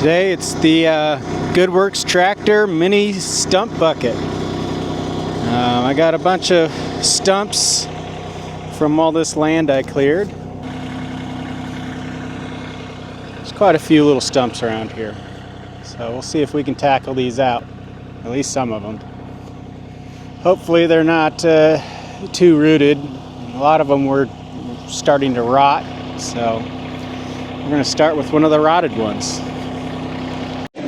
Today it's the GoodWorks tractor Mini Stump Bucket. I got a bunch of stumps from all this land I cleared. There's quite a few little stumps around here. So we'll see if we can tackle these out, at least some of them. Hopefully they're not too rooted. A lot of them were starting to rot, so we're going to start with one of the rotted ones. The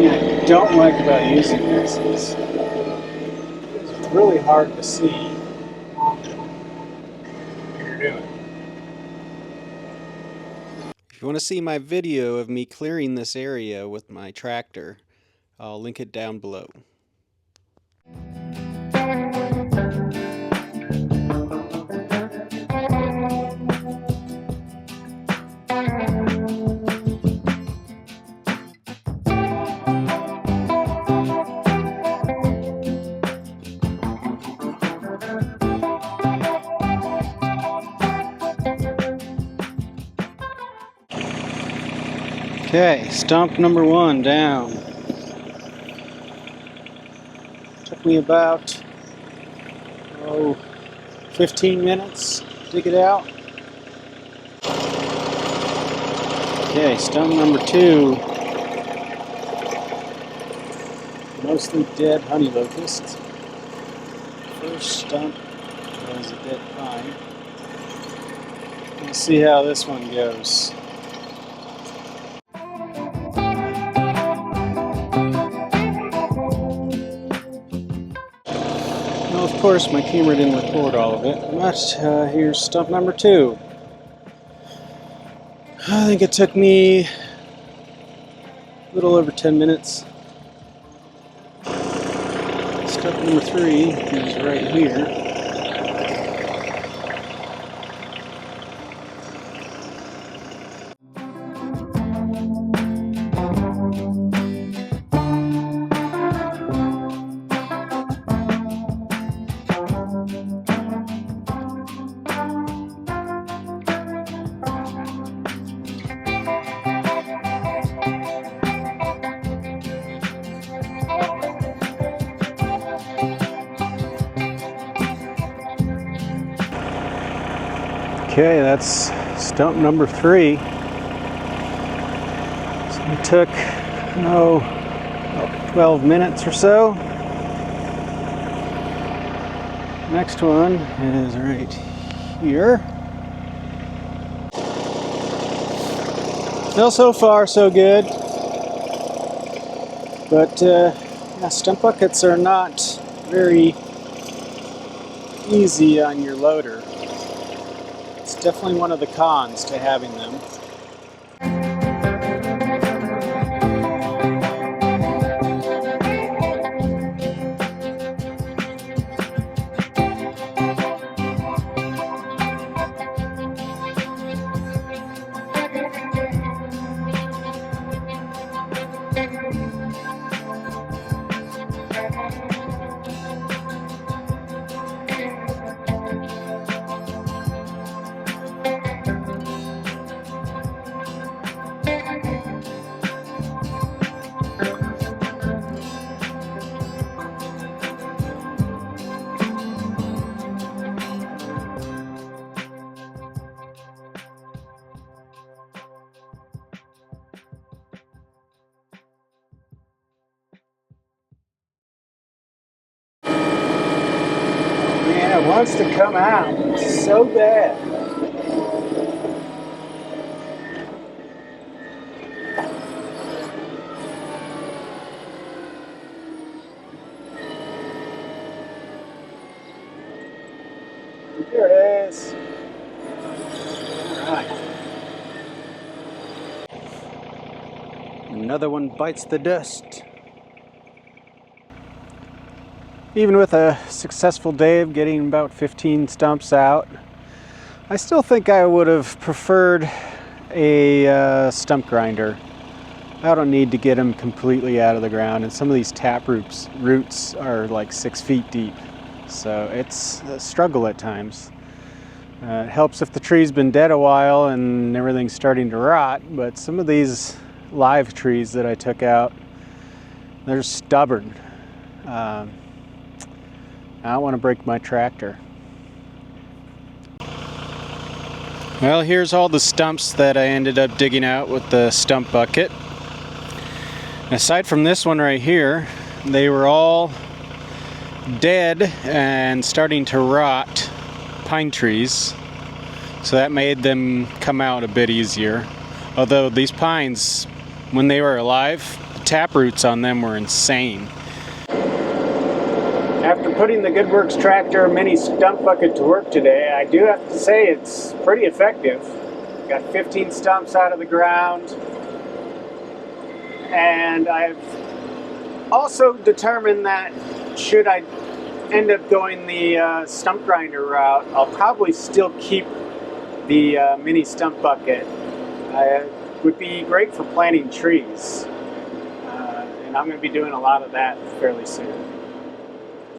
thing I don't like about using this is it's really hard to see what you're doing. If you want to see my video of me clearing this area with my tractor, I'll link it down below. Okay, stump number one down. Took me about 15 minutes to dig it out. Okay, stump number two. Mostly dead honey locusts. First stump was a dead pine. Let's see how this one goes. Of course, my camera didn't record all of it, but here's stump number two. I think it took me a little over 10 minutes. Stump number three is right here. Okay, that's stump number three. So it took, about 12 minutes or so. Next one is right here. Still so far so good. But yeah, stump buckets are not very easy on your loader. It's definitely one of the cons to having them. Man, it wants to come out. It's so bad. Here it is. All right. Another one bites the dust. Even with a successful day of getting about 15 stumps out, I still think I would have preferred a stump grinder. I don't need to get them completely out of the ground, and some of these tap roots are like 6 feet deep, so it's a struggle at times. It helps if the tree's been dead a while and everything's starting to rot, but some of these live trees that I took out, they're stubborn. I don't want to break my tractor. Well, here's all the stumps that I ended up digging out with the stump bucket. Aside from this one right here, they were all dead and starting to rot pine trees, so that made them come out a bit easier. Although these pines, when they were alive, the tap roots on them were insane. After putting the GoodWorks tractor Mini Stump Bucket to work today, I do have to say it's pretty effective. Got 15 stumps out of the ground, and I've also determined that should I end up going the stump grinder route, I'll probably still keep the Mini Stump Bucket. It would be great for planting trees, and I'm going to be doing a lot of that fairly soon.